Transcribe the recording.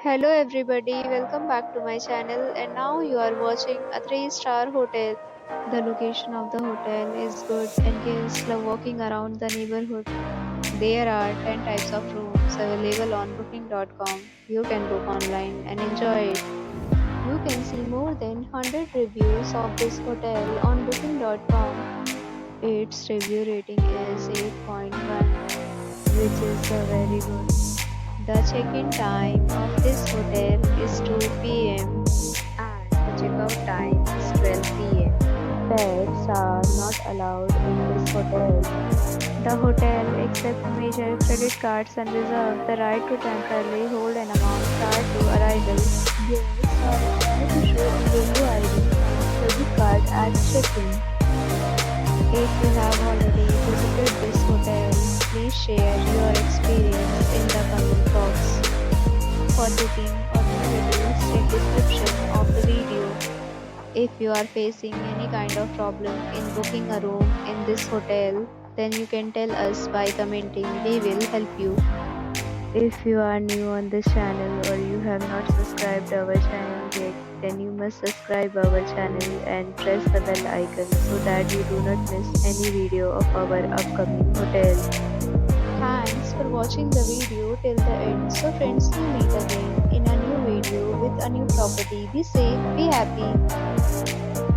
Hello everybody, welcome back to my channel and now you are watching a 3-star hotel. The location of the hotel is good and guests love walking around the neighborhood. There are 10 types of rooms available on booking.com. You can book online and enjoy it. You can see more than 100 reviews of this hotel on booking.com. Its review rating is 8.1, which is very good. The check-in time of this hotel is 2 p.m. and the check-out time is 12 p.m. Pets are not allowed in this hotel. The hotel accepts major credit cards and reserves the right to temporarily hold an amount prior to arrival. Guests are required to show a value ID and credit card at check-in. If you have already visited this hotel, please share your experience in the comment box. For booking or details, check description of the video. If you are facing any kind of problem in booking a room in this hotel, then you can tell us by commenting. We will help you. If you are new on this channel or you have not subscribed our channel yet, then you must subscribe our channel and press the bell icon so that you do not miss any video of our upcoming hotel. Thanks for watching the video till the end. So friends, we'll meet again in a new video with a new property. Be safe, be happy.